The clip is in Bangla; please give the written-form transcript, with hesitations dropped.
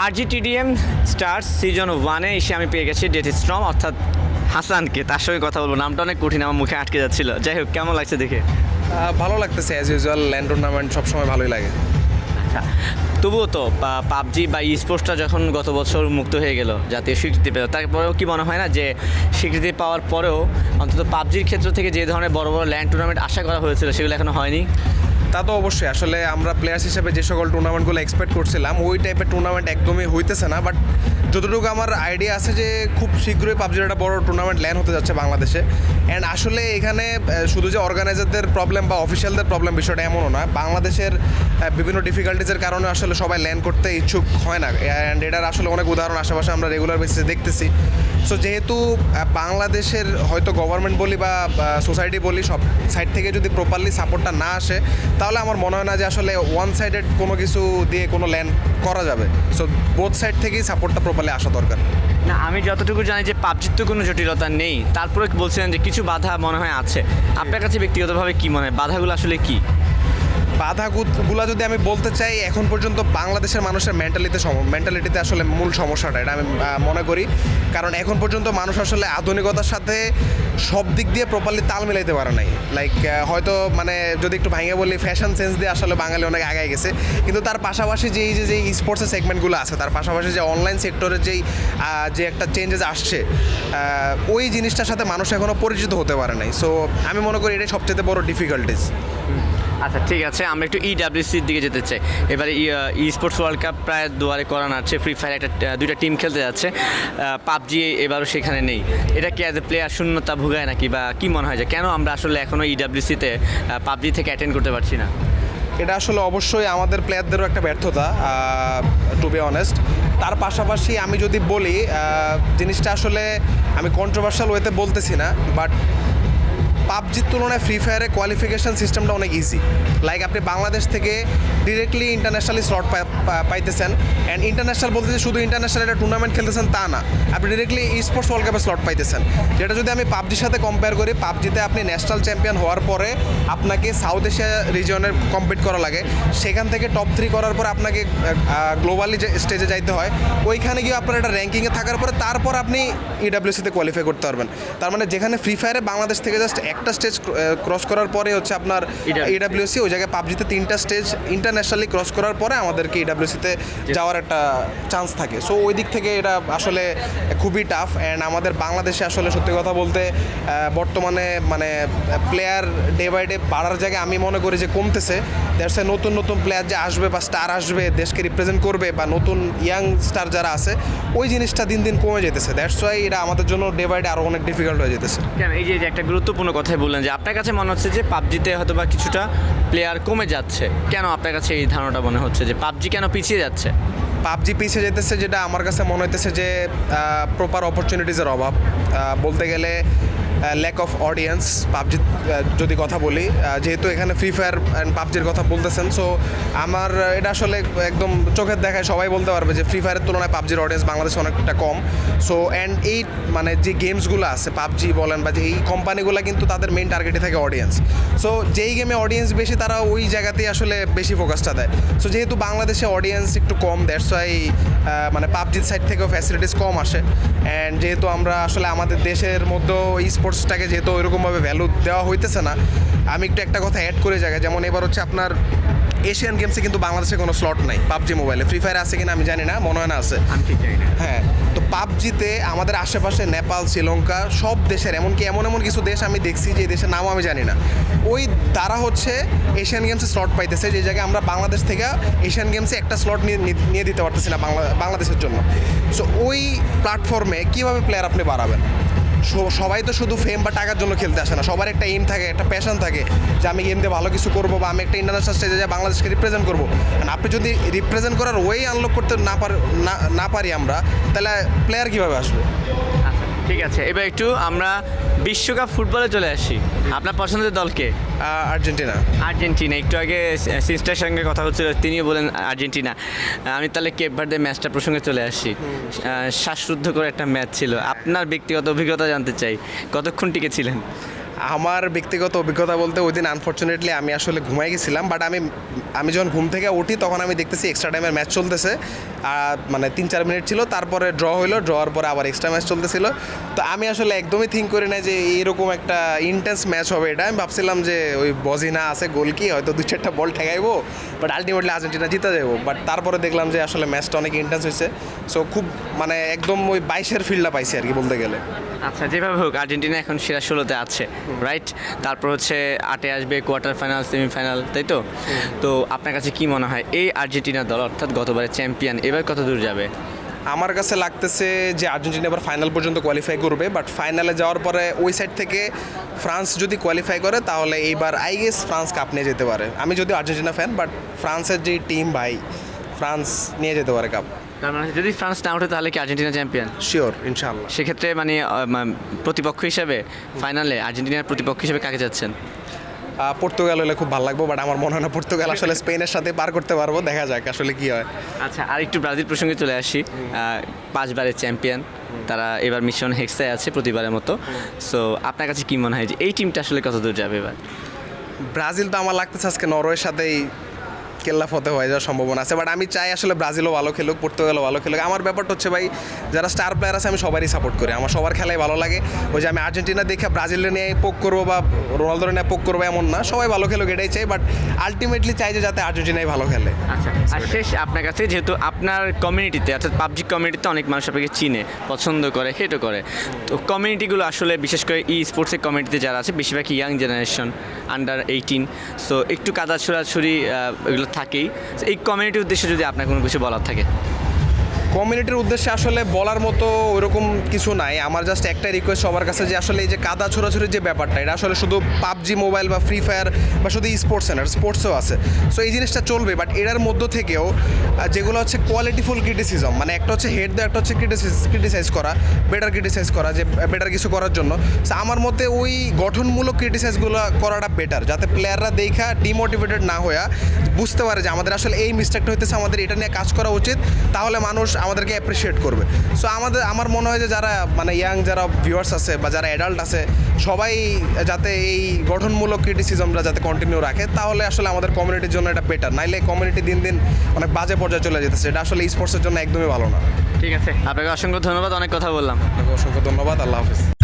আরজিটিডিএম স্টার্স সিজন 1-এ এসে আমি পেয়ে গেছি ডেট স্ট্রম অর্থাৎ হাসানকে। তার সঙ্গে কথা বলবো, নামটা অনেক কঠিন, আমার মুখে আটকে যাচ্ছিল। যাই হোক, কেমন লাগছে দেখে? ভালো লাগতেছে, অ্যাজ ইউজুয়াল ল্যান্ড টুর্নামেন্ট সবসময় ভালোই লাগে। আচ্ছা, তবুও তো পাবজি বা ই স্পোর্টসটা যখন গত বছর মুক্ত হয়ে গেল, জাতীয় স্বীকৃতি পেল, তারপরেও কি মনে হয় না যে স্বীকৃতি পাওয়ার পরেও অন্তত পাবজির ক্ষেত্র থেকে যে ধরনের বড় বড় ল্যান্ড টুর্নামেন্ট আশা করা হয়েছিল সেগুলো এখনো হয়নি? তা তো অবশ্যই, আসলে আমরা প্লেয়ার্স হিসেবে যে সকল টুর্নামেন্টগুলো এক্সপেক্ট করছিলাম ওই টাইপের টুর্নামেন্ট একদমই হইতেছে না। বাট যতটুকু আমার আইডিয়া আছে যে খুব শীঘ্রই পাবজির একটা বড় টুর্নামেন্ট ল্যান্ড হতে যাচ্ছে বাংলাদেশে। অ্যান্ড আসলে এখানে শুধু যে অর্গানাইজারদের প্রবলেম বা অফিসিয়ালদের প্রবলেম বিষয়টা এমনও না, বাংলাদেশের বিভিন্ন ডিফিকাল্টিজের কারণে আসলে সবাই ল্যান্ড করতে ইচ্ছুক হয় না। অ্যান্ড এটার আসলে অনেক উদাহরণ আশেপাশে আমরা রেগুলার বেসিসে দেখতেছি। সো যেহেতু বাংলাদেশের হয়তো গভর্নমেন্ট বলি বা সোসাইটি বলি, সব সাইড থেকে যদি প্রপারলি সাপোর্টটা না আসে, তাহলে আমার মনে হয় না যে আসলে ওয়ান সাইডেড কোনো কিছু দিয়ে কোনো ল্যান্ড করা যাবে। সো বোথ সাইড থেকেই সাপোর্টটা প্রপারলি আসা দরকার। না, আমি যতটুকু জানি যে পাবজির তো কোনো জটিলতা নেই, তারপরে বলছিলেন যে কিছু বাধা মনে হয় আছে। আপনার কাছে ব্যক্তিগতভাবে কি মনে হয় বাধাগুলো আসলে কি? বাধাগুলা যদি আমি বলতে চাই, এখন পর্যন্ত বাংলাদেশের মানুষের মেন্টালিটিতে আসলে মূল সমস্যাটা এটা আমি মনে করি। কারণ এখন পর্যন্ত মানুষ আসলে আধুনিকতার সাথে সব দিক দিয়ে প্রপারলি তাল মিলাইতে পারে নাই। লাইক হয়তো মানে যদি একটু ভাঙে বলি, ফ্যাশন সেন্স দিয়ে আসলে বাঙালি অনেক আগায় গেছে, কিন্তু তার পাশাপাশি যে স্পোর্টসের সেগমেন্টগুলো আছে, তার পাশাপাশি যে অনলাইন সেক্টরের যে একটা চেঞ্জেস আসছে, ওই জিনিসটার সাথে মানুষ এখনও পরিচিত হতে পারে নাই। সো আমি মনে করি এটাই সবচেয়ে বড় ডিফিকাল্টিস। আচ্ছা, ঠিক আছে, আমরা একটু ইডাব্লিউসির দিকে যেতে চাই। এবারে ই স্পোর্টস ওয়ার্ল্ড কাপ প্রায় দুয়ারে করা নাড়ছে। ফ্রি ফায়ার দুইটা টিম খেলতে যাচ্ছে, পাবজি এবারও সেখানে নেই। এটা কি অ্যাজ এ প্লেয়ার শূন্যতা ভুগায় নাকি, বা কি মনে হয় যে কেন আমরা আসলে এখনও ইডাব্লিউসিতে পাবজি থেকে অ্যাটেন্ড করতে পারছি না? এটা আসলে অবশ্যই আমাদের প্লেয়ারদেরও একটা ব্যর্থতা, টু বি অনেস্ট। তার পাশাপাশি আমি যদি বলি, জিনিসটা আসলে আমি কন্ট্রোভার্সিয়াল ওয়েতে বলতেছি না, বাট পাবজির তুলনায় ফ্রি ফায়ারের কোয়ালিফিকেশন সিস্টেমটা অনেক ইজি। লাইক আপনি বাংলাদেশ থেকে ডিরেক্টলি ইন্টারন্যাশনালি স্লট পাইতেছেন। অ্যান্ড ইন্টারন্যাশনাল বলতে যে শুধু ইন্টারন্যাশনাল একটা টুর্নামেন্ট খেলতেছেন তা না, আপনি ডিরেক্টলি ই স্পোর্টস ওয়ার্ল্ড কাপে স্লট পাইতেছেন। যেটা যদি আমি পাবজির সাথে কম্পেয়ার করি, পাবজিতে আপনি ন্যাশনাল চ্যাম্পিয়ন হওয়ার পরে আপনাকে সাউথ এশিয়া রিজিয়নের কম্পিট করা লাগে, সেখান থেকে টপ 3 করার পর আপনাকে গ্লোবালি যে স্টেজে যাইতে হয়, ওইখানে গিয়ে আপনার একটা র্যাঙ্কিংয়ে থাকার পরে তারপর আপনি ইডাব্লিউসিতে কোয়ালিফাই করতে পারবেন। তার মানে যেখানে ফ্রি ফায়ারে বাংলাদেশ থেকে জাস্ট একটা স্টেজ ক্রস করার পরে হচ্ছে আপনার ইডাব্লিউসি, ওই জায়গায় পাবজিতে 3টা স্টেজ ইন্টারন্যাশনালি ক্রস করার পরে আমাদেরকে ইডাব্লিউসিতে যাওয়ার একটা চান্স থাকে। সো ওই দিক থেকে এটা আসলে খুবই টাফ। অ্যান্ড আমাদের বাংলাদেশে আসলে সত্যি কথা বলতে বর্তমানে মানে প্লেয়ার ডে বাই ডে বাড়ার জায়গায় আমি মনে করি যে কমতেছে। দ্যাটস নতুন নতুন প্লেয়ার যে আসবে বা স্টার আসবে, দেশকে রিপ্রেজেন্ট করবে, বা নতুন ইয়াং স্টার যারা আছে, ওই জিনিসটা দিন দিন কমে যেতেছে। দ্যাটস ওয়াই এটা আমাদের জন্য ডে বাই ডে আরও অনেক ডিফিকাল্ট হয়ে যেতেছে। কেন, এই যে একটা গুরুত্বপূর্ণ কথাই বললেন যে আপনার কাছে মনে হচ্ছে যে পাবজিতে হয়তো বা কিছুটা প্লেয়ার কমে যাচ্ছে, কেন আপনার কাছে এই ধারণাটা মনে হচ্ছে যে পাবজি কেন পিছিয়ে যাচ্ছে? পাবজি পিছিয়ে যেতেছে, যেটা আমার কাছে মনে হইতেছে যে প্রপার অপরচুনিটিসের অভাব। বলতে গেলে ল্যাক অফ অডিয়েন্স পাবজি যদি কথা বলি, যেহেতু এখানে ফ্রি ফায়ার অ্যান্ড পাবজির কথা বলতেছেন, সো আমার এটা আসলে একদম চোখের দেখায় সবাই বলতে পারবে যে ফ্রি ফায়ারের তুলনায় পাবজির অডিয়েন্স বাংলাদেশে অনেকটা কম। সো অ্যান্ড এই মানে যে গেমসগুলো আছে, পাবজি বলেন বা যে এই কোম্পানিগুলো, কিন্তু তাদের মেইন টার্গেটই থাকে অডিয়েন্স। সো যেই গেমে অডিয়েন্স বেশি, তারা ওই জায়গাতেই আসলে বেশি ফোকাসটা দেয়। সো যেহেতু বাংলাদেশে অডিয়েন্স একটু কম, দ্যাটস ওয়াই মানে পাবজির সাইড থেকেও ফ্যাসিলিটিস কম আসে। অ্যান্ড যেহেতু আমরা আসলে আমাদের দেশের মধ্যেও এই স্পোর্টসটাকে যেহেতু ওইরকমভাবে ভ্যালু দেওয়া হইতেছে না, আমি একটু একটা কথা অ্যাড করে জায়গায়, যেমন এবার হচ্ছে আপনার এশিয়ান গেমসে কিন্তু বাংলাদেশে কোনো স্লট নাই পাবজি মোবাইলে। ফ্রি ফায়ার আছে কিনা আমি জানি না, মনে হয় না আছে। আমি ঠিক জানি না। হ্যাঁ, তো পাবজিতে আমাদের আশেপাশে নেপাল, শ্রীলঙ্কা, সব দেশের, এমনকি এমন কিছু দেশ আমি দেখছি যে দেশের নামও আমি জানি না, ওই তারা হচ্ছে এশিয়ান গেমসে স্লট পাইতেছে, যে জায়গায় আমরা বাংলাদেশ থেকে এশিয়ান গেমসে একটা স্লট নিয়ে দিতে পারতেছি না বাংলাদেশের জন্য। সো ওই প্ল্যাটফর্মে কীভাবে প্লেয়ার আপনি বাড়াবেন? সবাই তো শুধু ফেম বা টাকার জন্য খেলতে আসে না, সবার একটা এইম থাকে, একটা প্যাশন থাকে যে আমি গেম দিয়ে ভালো কিছু করবো, বা আমি একটা ইন্টারন্যাশনাল স্টেজে যাই বাংলাদেশকে রিপ্রেজেন্ট করবো। আপনি যদি রিপ্রেজেন্ট করার ওয়েই আনলক করতে না পারি আমরা, তাহলে প্লেয়ার কীভাবে আসবে? আচ্ছা, ঠিক আছে, এবার একটু আমরা বিশ্বকাপ ফুটবলে চলে আসি। আপনার পছন্দের দলকে? আর্জেন্টিনা। আর্জেন্টিনা। একটু আগে সিস্টার সঙ্গে কথা হচ্ছিল, তিনিও বলেন আর্জেন্টিনা। আমি তাহলে কেপ ভার্দে ম্যাচটা প্রসঙ্গে চলে আসি। শ্বাসরুদ্ধ করে একটা ম্যাচ ছিল। আপনার ব্যক্তিগত অভিজ্ঞতা জানতে চাই, কতক্ষণ টিকে ছিলেন? আমার ব্যক্তিগত অভিজ্ঞতা বলতে ওই দিন আনফর্চুনেটলি আমি আসলে ঘুমাই গেছিলাম, বাট আমি যখন ঘুম থেকে উঠি তখন আমি দেখতেছি এক্সট্রা টাইমের ম্যাচ চলতেছে, মানে 3-4 মিনিট ছিল, তারপরে ড্র হইলো, ড্রর পরে আবার এক্সট্রা ম্যাচ চলতেছিল। তো আমি আসলে একদমই থিঙ্ক করি না যে এরকম একটা ইন্টেন্স ম্যাচ হবে। এটা আমি ভাবছিলাম যে ওই বজিনা আছে গোল কি হয়তো 2-4টা বল ঠেকাইবো, বাট আলটিমেটলি আর্জেন্টিনা জিতে যাবো। বাট তারপরে দেখলাম যে আসলে ম্যাচটা অনেক ইন্টেন্স হয়েছে। সো খুব মানে একদম ওই 22-এর ফিল্ডটা পাইছি আর কি বলতে গেলে। আচ্ছা, যেভাবে হোক আর্জেন্টিনা এখন সেরা 16-তে আছে, রাইট? তারপর হচ্ছে 8-এ আসবে কোয়ার্টার ফাইনাল, সেমিফাইনাল, তাই তো? তো আপনার কাছে কি মনে হয় এই আর্জেন্টিনা দল, অর্থাৎ গতবারের চ্যাম্পিয়ন, এবার কত দূর যাবে? আমার কাছে লাগতেছে যে আর্জেন্টিনা এবার ফাইনাল পর্যন্ত কোয়ালিফাই করবে, বাট ফাইনালে যাওয়ার পরে ওই সাইড থেকে ফ্রান্স যদি কোয়ালিফাই করে তাহলে এইবার আই গেস ফ্রান্স কাপ নিয়ে যেতে পারে। আমি যদিও আর্জেন্টিনা ফ্যান, বাট ফ্রান্সের যে টিম ভাই, ফ্রান্স নিয়ে যেতে পারে কাপ। তার মানে যদি ফ্রান্স না ওঠে তাহলে কি আর্জেন্টিনা চ্যাম্পিয়ন? শিওর, ইনশাআল্লাহ। সেক্ষেত্রে মানে প্রতিপক্ষ হিসেবে ফাইনালে আর্জেন্টিনার প্রতিপক্ষ হিসেবে কাকে যাচ্ছেন? পর্তুগাল হলে খুব ভালো লাগবে, বাট আমার মনে হয় না পর্তুগাল আসলে স্পেনের সাথে পার করতে পারবো। দেখা যাক আসলে কি হয়। আচ্ছা, আর একটু ব্রাজিল প্রসঙ্গে চলে আসি। 5বারের চ্যাম্পিয়ন তারা, এবার মিশন হেক্সায় আছে প্রতিবারের মতো। সো আপনার কাছে কি মনে হয় যে এই টিমটা আসলে কত দূর যাবে এবার? ব্রাজিল তো আমার লাগতেছে আজকে নরওয়ের সাথেই কেল্লা ফতে হয়ে যাওয়ার সম্ভাবনা আছে, বাট আমি চাই আসলে ব্রাজিলও ভালো খেলুক, পর্তুগালও ভালো খেলুক। আমার ব্যাপারটা হচ্ছে ভাই, যারা স্টার প্লেয়ার আছে আমি সবারই সাপোর্ট করি, আমার সবার খেলাই ভালো লাগে। ওই যে আমি আর্জেন্টিনা দেখে ব্রাজিলের নিয়ে পোক করবো বা রোনালদোর নিয়ে পোক করবো এমন না, সবাই ভালো খেলুক এটাই চাই, বাট আলটিমেটলি চাই যে যাতে আর্জেন্টিনাই ভালো খেলে। আচ্ছা, আর শেষ আপনার কাছে, যেহেতু আপনার কমিউনিটিতে অর্থাৎ পাবজি কমিউনিটিতে অনেক মানুষ আপনাকে চিনে, পছন্দ করে, হেটও করে, তো কমিউনিটিগুলো আসলে বিশেষ করে ই স্পোর্টসের কমিউনিটিতে যারা আছে বেশিরভাগ ইয়াং জেনারেশন, আন্ডার 18, সো একটু কাদা ছোড়াছুড়ি এগুলো থাকেই। এই কমিউনিটির উদ্দেশ্যে যদি আপনার কোনো কিছু বলার থাকে। কমিউনিটির উদ্দেশ্যে আসলে বলার মতো ওইরকম কিছু নাই। আমার জাস্ট একটা রিকোয়েস্ট সবার কাছে যে আসলে এই যে কাদা ছোড়াছুড়ির যে ব্যাপারটা, এটা আসলে শুধু পাবজি মোবাইল বা ফ্রি ফায়ার বা শুধু স্পোর্টসে না, স্পোর্টসেও আছে। সো এই জিনিসটা চলবে, বাট এটার মধ্য থেকেও যেগুলো হচ্ছে কোয়ালিটিফুল ক্রিটিসিজম, মানে একটা হচ্ছে হেড দেওয়া, একটা হচ্ছে ক্রিটিসাইজ করা, বেটার ক্রিটিসাইজ করা, যে বেটার কিছু করার জন্য। সো আমার মতে ওই গঠনমূলক ক্রিটিসাইজগুলো করাটা বেটার, যাতে প্লেয়াররা দেখা ডিমোটিভেটেড না হয়ে বুঝতে পারে যে আমাদের আসলে এই মিস্টেকটা হইতেছে, আমাদের এটা নিয়ে কাজ করা উচিত, তাহলে মানুষ আমাদেরকে অ্যাপ্রিসিয়েট করবে। সো আমার মনে হয় যে যারা মানে ইয়াং যারা ভিউয়ার্স আছে বা যারা অ্যাডাল্ট আছে, সবাই যাতে এই গঠনমূলক ক্রিটিসিজমটা যাতে কন্টিনিউ রাখে, তাহলে আসলে আমাদের কমিউনিটির জন্য এটা বেটার। নাইলে কমিউনিটি দিন দিন অনেক বাজে পর্যায়ে চলে যেতেছে, এটা আসলে স্পোর্টসের জন্য একদমই ভালো না। ঠিক আছে, আপনাকে অসংখ্য ধন্যবাদ, অনেক কথা বললাম। আপনাকে অসংখ্য ধন্যবাদ, আল্লাহ হাফিজ।